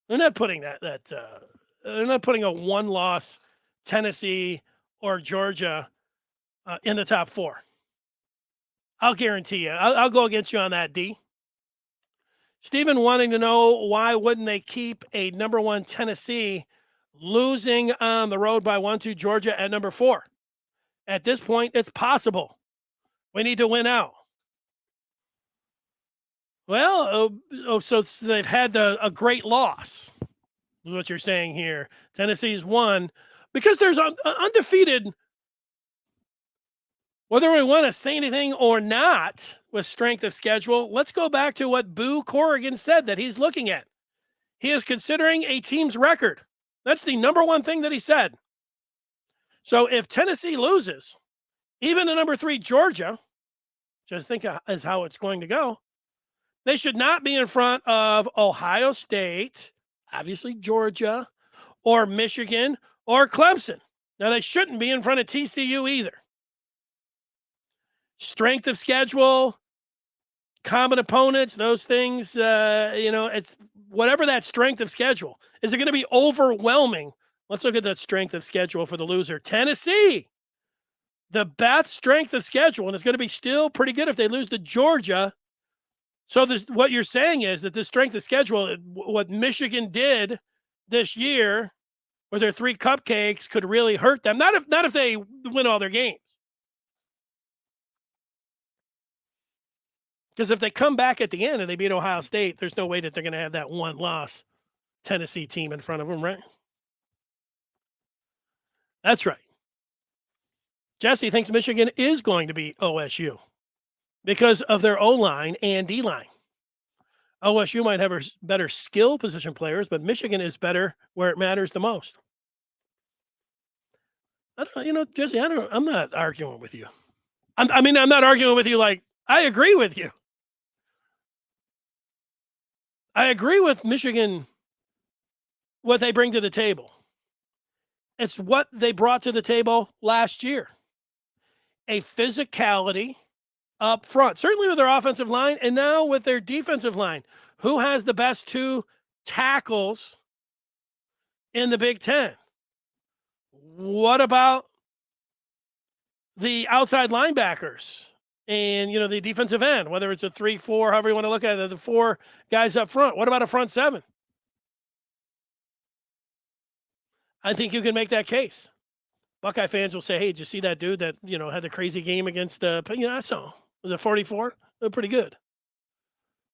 They're not putting they're not putting a 1-loss Tennessee or Georgia in the top 4. I'll guarantee you. I'll go against you on that, D. Stephen wanting to know why wouldn't they keep a number 1 Tennessee losing on the road by 1 to Georgia at number 4. At this point, it's possible. We need to win out. Well, so they've had a great loss, is what you're saying here. Tennessee's won because there's undefeated, whether we want to say anything or not with strength of schedule. Let's go back to what Boo Corrigan said that he's looking at. He is considering a team's record. That's the number 1 thing that he said. So if Tennessee loses, even to number 3 Georgia, which I think is how it's going to go, they should not be in front of Ohio State, obviously Georgia, or Michigan, or Clemson. Now, they shouldn't be in front of TCU either. Strength of schedule, common opponents, those things, it's whatever that strength of schedule. Is it going to be overwhelming? Let's look at that strength of schedule for the loser. Tennessee, the best strength of schedule, and it's going to be still pretty good if they lose to Georgia. So what you're saying is that the strength of schedule, what Michigan did this year, or their 3 cupcakes could really hurt them. Not if they win all their games. Because if they come back at the end and they beat Ohio State, there's no way that they're going to have that one-loss Tennessee team in front of them, right? That's right. Jesse thinks Michigan is going to beat OSU because of their O-line and D-line. OSU might have better skill position players, but Michigan is better where it matters the most. Jesse, I'm not arguing with you. I'm not arguing with you like I agree with you. I agree with Michigan, what they bring to the table. It's what they brought to the table last year. A physicality up front, certainly with their offensive line, and now with their defensive line. Who has the best 2 tackles in the Big Ten? What about the outside linebackers and, the defensive end, whether it's a 3-4, however you want to look at it, the 4 guys up front? What about a front 7? I think you can make that case. Buckeye fans will say, hey, did you see that dude that, had the crazy game against I saw. Was it 44? They're pretty good.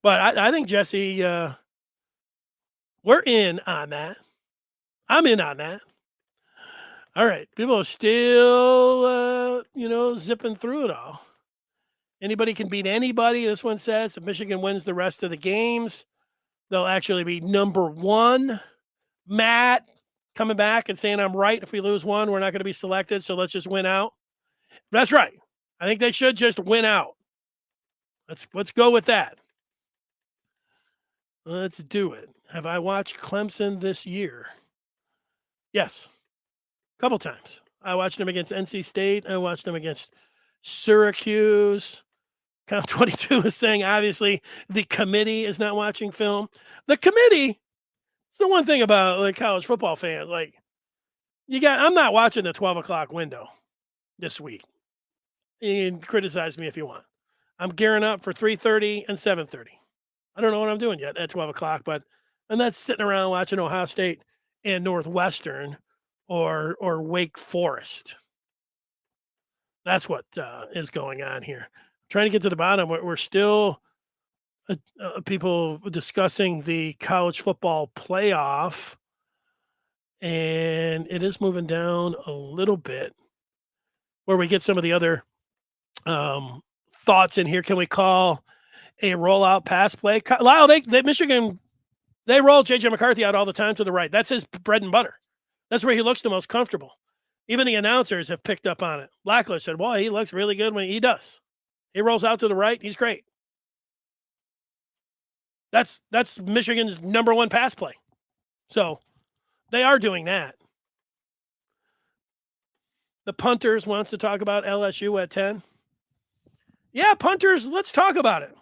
But I think, Jesse, we're in on that. I'm in on that. All right. People are still, zipping through it all. Anybody can beat anybody. This one says if Michigan wins the rest of the games, they'll actually be number 1. Matt coming back and saying I'm right. If we lose one, we're not going to be selected, so let's just win out. That's right. I think they should just win out. Let's go with that. Let's do it. Have I watched Clemson this year? Yes. A couple times. I watched them against NC State. I watched them against Syracuse. Count 22 is saying, obviously, the committee is not watching film. The committee, it's the one thing about college football fans. I'm not watching the 12 o'clock window this week. You can criticize me if you want. I'm gearing up for 3:30 and 7:30. I don't know what I'm doing yet at 12 o'clock, but I'm not sitting around watching Ohio State and Northwestern or Wake Forest. That's what is going on here. Trying to get to the bottom. We're still people discussing the college football playoff, and it is moving down a little bit where we get some of the other thoughts in here. Can we call a rollout pass play? Lyle, Michigan, they roll J.J. McCarthy out all the time to the right. That's his bread and butter. That's where he looks the most comfortable. Even the announcers have picked up on it. Blackledge said, well, he looks really good when he does. He rolls out to the right. He's great. That's Michigan's number 1 pass play. So they are doing that. The punters wants to talk about LSU at 10. Yeah, punters, let's talk about it.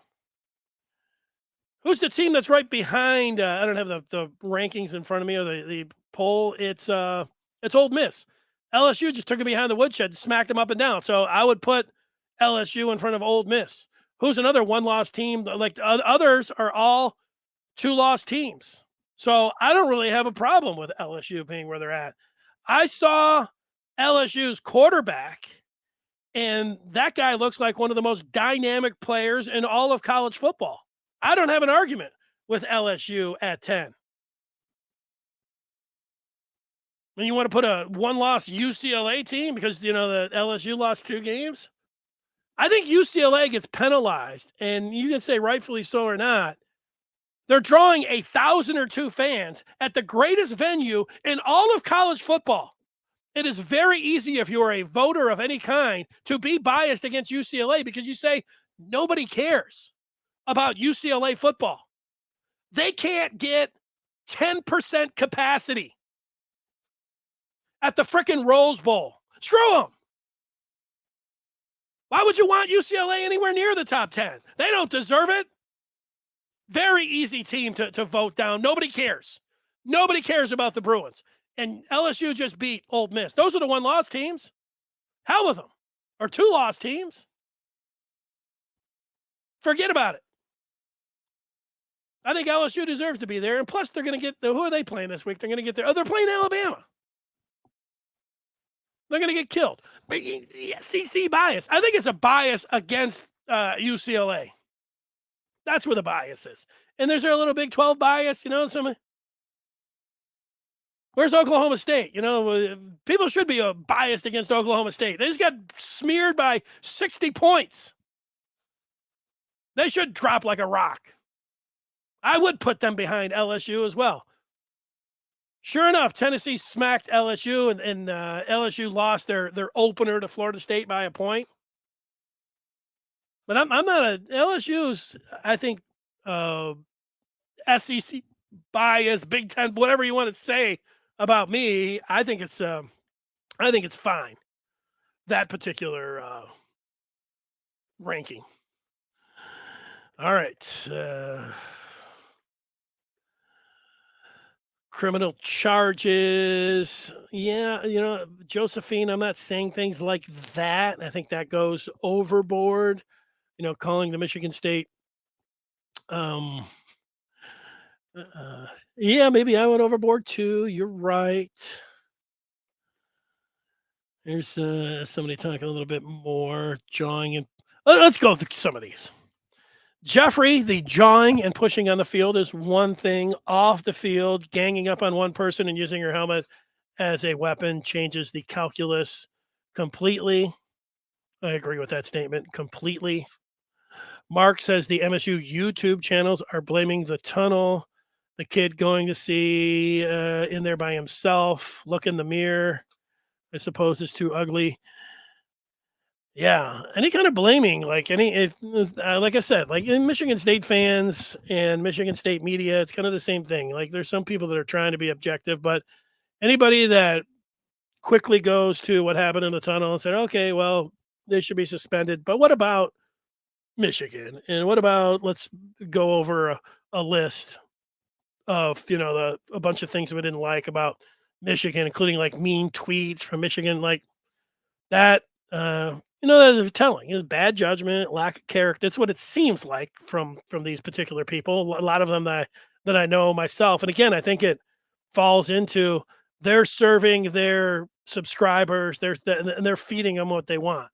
Who's the team that's right behind? I don't have the rankings in front of me or the poll. It's Ole Miss. LSU just took it behind the woodshed, smacked them up and down. So I would put LSU in front of Ole Miss. Who's another 1-loss team? Like others are all 2-loss teams. So I don't really have a problem with LSU being where they're at. I saw LSU's quarterback, and that guy looks like one of the most dynamic players in all of college football. I don't have an argument with LSU at 10. And you want to put a 1-loss UCLA team because, the LSU lost 2 games? I think UCLA gets penalized, and you can say rightfully so or not. They're drawing 1,000 or 2 fans at the greatest venue in all of college football. It is very easy if you're a voter of any kind to be biased against UCLA because you say nobody cares about UCLA football. They can't get 10% capacity at the frickin' Rose Bowl. Screw them. Why would you want UCLA anywhere near the top 10? They don't deserve it. Very easy team to vote down. Nobody cares. Nobody cares about the Bruins. And LSU just beat Ole Miss. Those are the 1-loss teams. Hell with them. Or 2-loss teams. Forget about it. I think LSU deserves to be there. And plus, they're going to get who are they playing this week? They're going to get there. Oh, they're playing Alabama. They're going to get killed. The SEC bias. I think it's a bias against UCLA. That's where the bias is. And there's a little Big 12 bias, Where's Oklahoma State? People should be biased against Oklahoma State. They just got smeared by 60 points. They should drop like a rock. I would put them behind LSU as well. Sure enough, Tennessee smacked LSU, and LSU lost their opener to Florida State by a point. But I'm not LSU's, I think, SEC bias, Big Ten, whatever you want to say about me. I think it's fine. That particular ranking. All right. Criminal charges. Yeah, Josephine, I'm not saying things like that. I think that goes overboard. Calling the Michigan State. Yeah, maybe I went overboard too. You're right. There's somebody talking a little bit more, jawing and let's go through some of these. Jeffrey, the jawing and pushing on the field is one thing. Off the field, ganging up on one person and using your helmet as a weapon changes the calculus completely. I agree with that statement completely. Mark says the MSU YouTube channels are blaming the tunnel. The kid going to see in there by himself. Look in the mirror. I suppose is too ugly. Yeah, any kind of blaming, like like I said, like in Michigan State fans and Michigan State media, it's kind of the same thing. Like there's some people that are trying to be objective, but anybody that quickly goes to what happened in the tunnel and said, okay, well, they should be suspended. But what about Michigan? And what about, let's go over a list of, a bunch of things we didn't like about Michigan, including like mean tweets from Michigan, like that, they're telling is bad judgment, lack of character. That's what it seems like from these particular people. A lot of them that I know myself. And again, I think it falls into they're serving their subscribers, and they're feeding them what they want.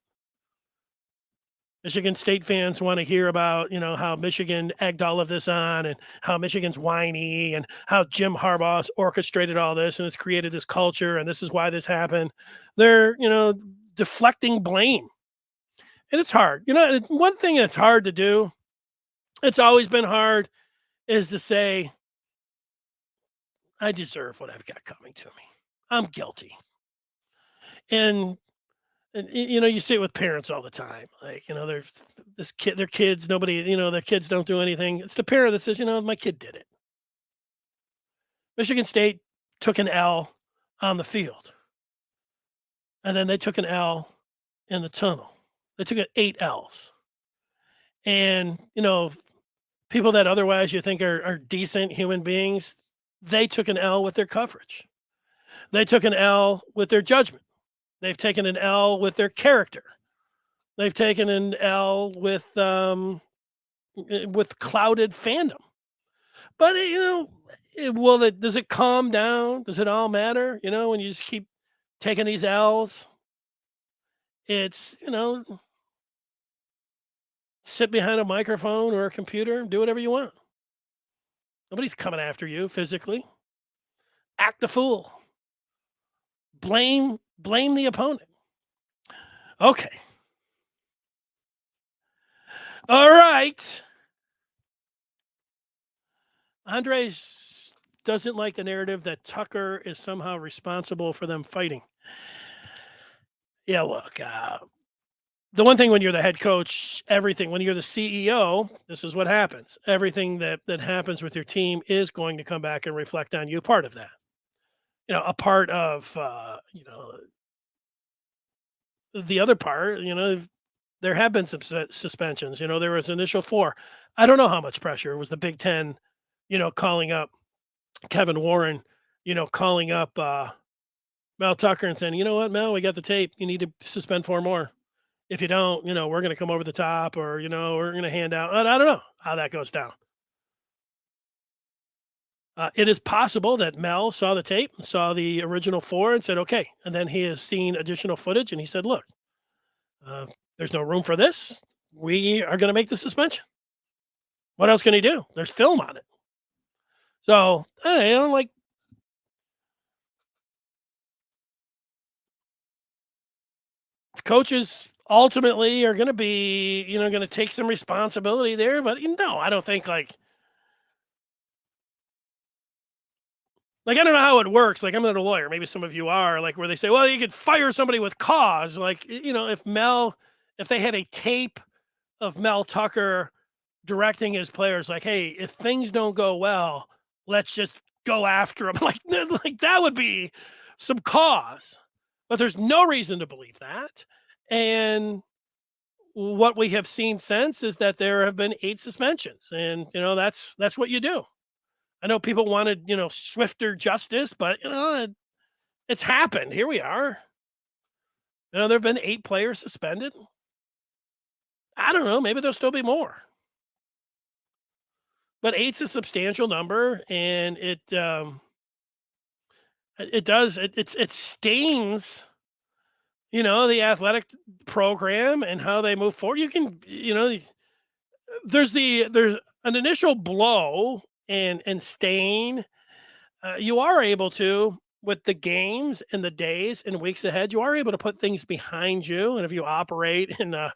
Michigan State fans want to hear about, how Michigan egged all of this on and how Michigan's whiny and how Jim Harbaugh's orchestrated all this and has created this culture and this is why this happened. They're, deflecting blame. And it's hard. One thing that's hard to do, it's always been hard, is to say, I deserve what I've got coming to me. I'm guilty. And you see it with parents all the time. Like, there's their kids, nobody, their kids don't do anything. It's the parent that says, my kid did it. Michigan State took an L on the field. And then they took an L in the tunnel. They took 8 L's. And, people that otherwise you think are decent human beings, they took an L with their coverage. They took an L with their judgment. They've taken an L with their character. They've taken an L with clouded fandom. But, does it calm down? Does it all matter? When you just keep taking these L's, it's, sit behind a microphone or a computer, do whatever you want. Nobody's coming after you physically. Act the fool. Blame the opponent. Okay. All right. Andres doesn't like the narrative that Tucker is somehow responsible for them fighting. Yeah, look, the one thing when you're the head coach, everything, when you're the CEO, this is what happens. Everything that happens with your team is going to come back and reflect on you. Part of that. A part of, the other part, there have been some suspensions. There was initial 4. I don't know how much pressure. It was the Big Ten, calling up Kevin Warren, calling up Mel Tucker and saying, you know what, Mel, we got the tape. You need to suspend 4 more. If you don't, we're going to come over the top or, we're going to hand out. I don't know how that goes down. It is possible that Mel saw the tape, saw the original 4, and said, okay. And then he has seen additional footage, and he said, look, uh, there's no room for this. We are going to make the suspension. What else can he do? There's film on it. So, like, coaches ultimately are going to be, going to take some responsibility there. But, I don't think, I don't know how it works. Like, I'm not a lawyer. Maybe some of you are, like, where they say, well, you could fire somebody with cause. Like, if they had a tape of Mel Tucker directing his players, like, hey, if things don't go well, let's just go after him. Like that would be some cause. But there's no reason to believe that. And what we have seen since is that there have been 8 suspensions. And, that's what you do. I know people wanted, swifter justice, but it's happened. Here we are. There have been 8 players suspended. I don't know. Maybe there'll still be more. But 8's a substantial number, and it stains, the athletic program and how they move forward. You can, there's an initial blow and stain. You are able to, with the games and the days and weeks ahead, you are able to put things behind you. And if you operate in a,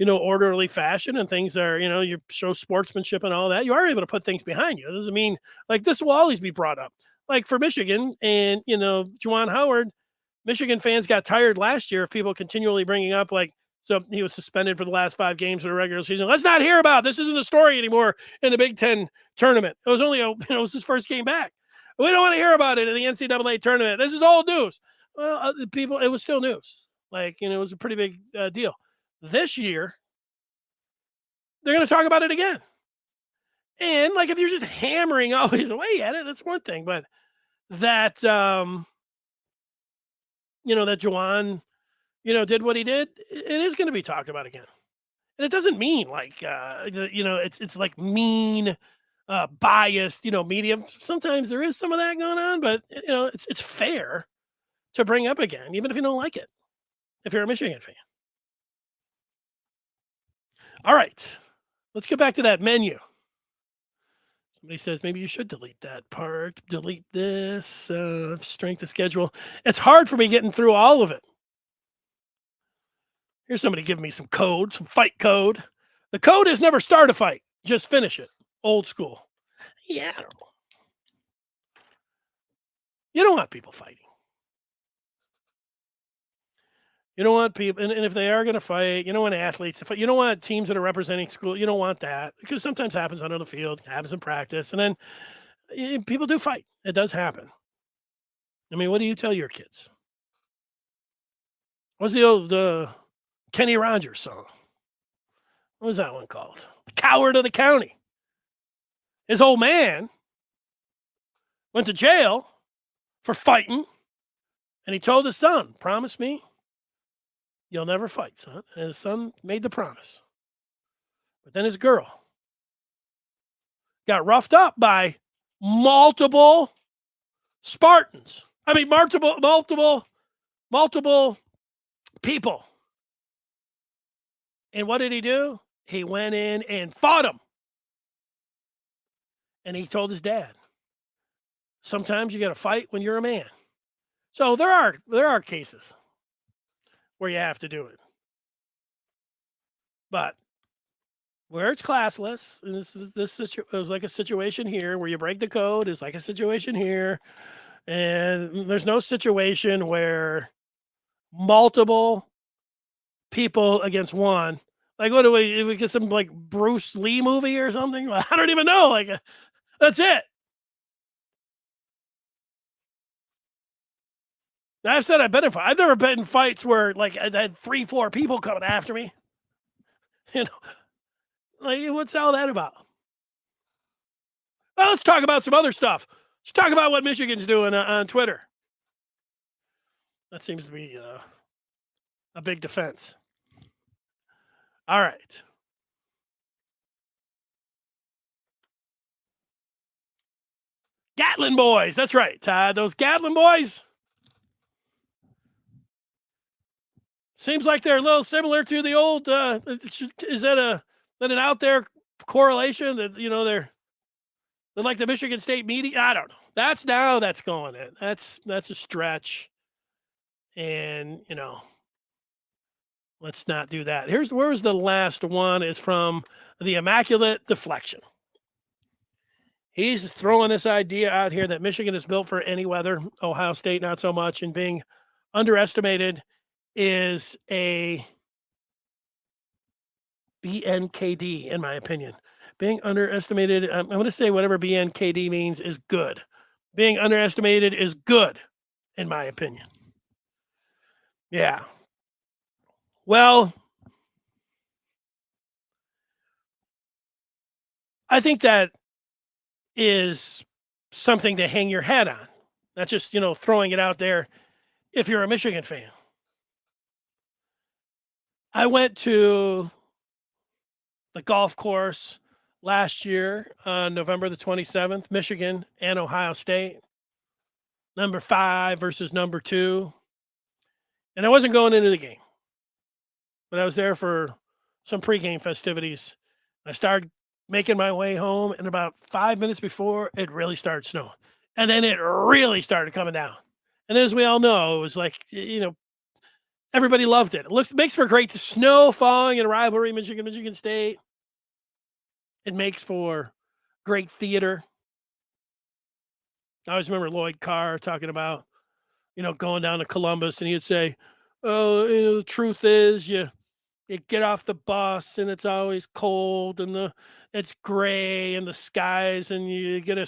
orderly fashion and things are, you show sportsmanship and all that, you are able to put things behind you. It doesn't mean like this will always be brought up. Like for Michigan and, Juwan Howard, Michigan fans got tired last year of people continually bringing up so he was suspended for the last 5 games of the regular season. Let's not hear about it. This isn't a story anymore in the Big Ten tournament. It was only it was his first game back. We don't want to hear about it in the NCAA tournament. This is old news. Well, it was still news. It was a pretty big deal. This year, they're going to talk about it again. And if you're just hammering always away at it, that's one thing. But that, that Juwan, did what he did, it is going to be talked about again. And it doesn't mean it's like mean, biased, media. Sometimes there is some of that going on, but it's fair to bring up again, even if you don't like it, if you're a Michigan fan. All right, let's get back to that menu. Somebody says maybe you should delete that part, delete this, strength of schedule. It's hard for me getting through all of it. Here's somebody giving me some code, some fight code. The code is never start a fight, just finish it. Old school. Yeah, I don't know. You don't want people fighting. You don't want people, and if they are going to fight, you don't want athletes to fight. You don't want teams that are representing school. You don't want that because sometimes happens under the field, happens in practice, and then people do fight. It does happen. I mean, what do you tell your kids? What's the old Kenny Rogers song? What was that one called? Coward of the County. His old man went to jail for fighting, and he told his son, promise me you'll never fight, son. And his son made the promise. But then his girl got roughed up by multiple Spartans. I mean, multiple people. And what did he do? He went in and fought him. And he told his dad, sometimes you got to fight when you're a man. So there are cases where you have to do it. But where it's classless, and this is like a situation here where you break the code, is like a situation here. And there's no situation where multiple people against one. Like, what do we get some like Bruce Lee movie or something? I don't even know. That's it. I've said I've been in fights. I've never been in fights where I had 3-4 people coming after me. What's all that about? Well, let's talk about some other stuff. Let's talk about what Michigan's doing on Twitter. That seems to be a big defense. All right. Gatlin boys. That's right, Todd. Those Gatlin boys. Seems like they're a little similar to the old. Is that an out there correlation that they're like the Michigan State media? I don't know. That's going in. That's a stretch, and let's not do that. Where's the last one? It's from the Immaculate Deflection. He's throwing this idea out here that Michigan is built for any weather, Ohio State not so much, and being underestimated is a BNKD, in my opinion. Being underestimated, I'm going to say whatever BNKD means is good. Being underestimated is good, in my opinion. Yeah. Well, I think that is something to hang your hat on. Not just, throwing it out there if you're a Michigan fan. I went to the golf course last year on November the 27th, Michigan and Ohio State. Number 5 versus number 2. And I wasn't going into the game, but I was there for some pregame festivities. I started making my way home, and about 5 minutes before, it really started snowing. And then it really started coming down. And as we all know, it was like, everybody loved it. It makes for great snow falling in a rivalry, Michigan State. It makes for great theater. I always remember Lloyd Carr talking about, going down to Columbus, and he'd say, "Oh, the truth is, you get off the bus, and it's always cold, and it's gray in the skies, and you get a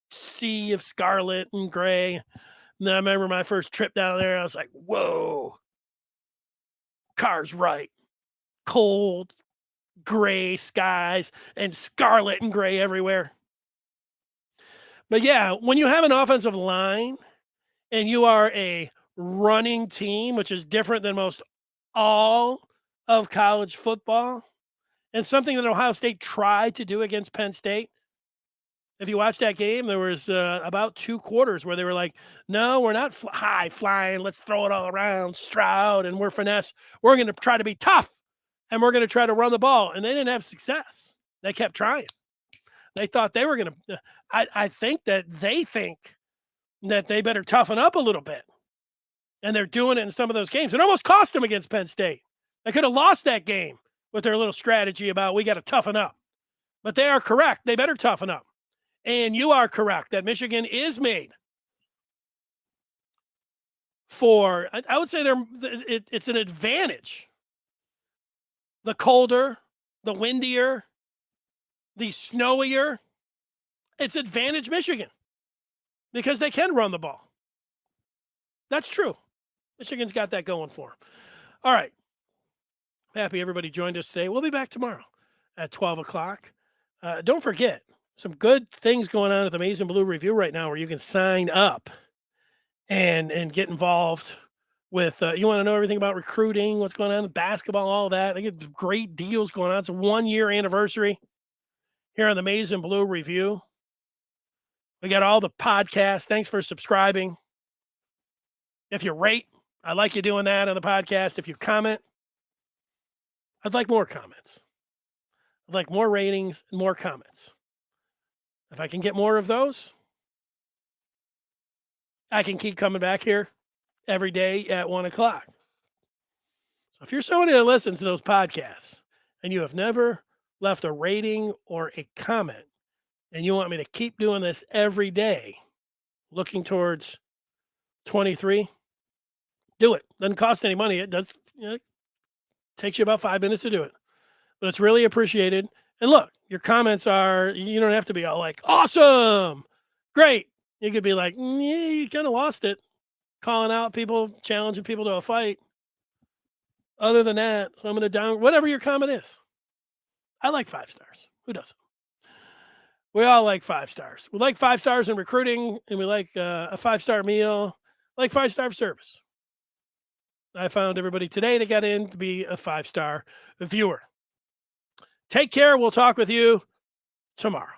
sea of scarlet and gray." And then I remember my first trip down there, I was like, "Whoa, Carr's right. Cold, gray skies, and scarlet and gray everywhere." But yeah, when you have an offensive line and you are a running team, which is different than most all of college football, and something that Ohio State tried to do against Penn State. If you watch that game, there was about 2 quarters where they were like, "No, we're not high flying. Let's throw it all around, Stroud, and we're finesse. We're going to try to be tough, and we're going to try to run the ball." And they didn't have success. They kept trying. They thought they were going to. I think that they think that they better toughen up a little bit, and they're doing it in some of those games. It almost cost them against Penn State. They could have lost that game with their little strategy about we got to toughen up. But they are correct. They better toughen up. And you are correct that Michigan is made for, I would say it's an advantage. The colder, the windier, the snowier, it's advantage Michigan because they can run the ball. That's true. Michigan's got that going for them. All right. Happy everybody joined us today. We'll be back tomorrow at 12 o'clock. Don't forget, some good things going on at the Maize and Blue Review right now where you can sign up and get involved with, you want to know everything about recruiting, what's going on with basketball, all that. They get great deals going on. It's a 1-year anniversary here on the Maize and Blue Review. We got all the podcasts. Thanks for subscribing. If you rate, I like you doing that on the podcast. If you comment, I'd like more comments. I'd like more ratings and more comments. If I can get more of those, I can keep coming back here every day at 1 o'clock. So if you're somebody that listens to those podcasts and you have never left a rating or a comment, and you want me to keep doing this every day, looking towards 23, do it. Doesn't cost any money. It does. It takes you about 5 minutes to do it, but it's really appreciated. And look, your comments are, you don't have to be all like, awesome, great. You could be like, yeah, you kind of lost it. Calling out people, challenging people to a fight. Other than that, so I'm going to down, whatever your comment is. I like 5 stars. Who doesn't? We all like 5 stars. We like 5 stars in recruiting, and we like a 5-star meal, like 5-star service. I found everybody today that got in to be a 5-star viewer. Take care. We'll talk with you tomorrow.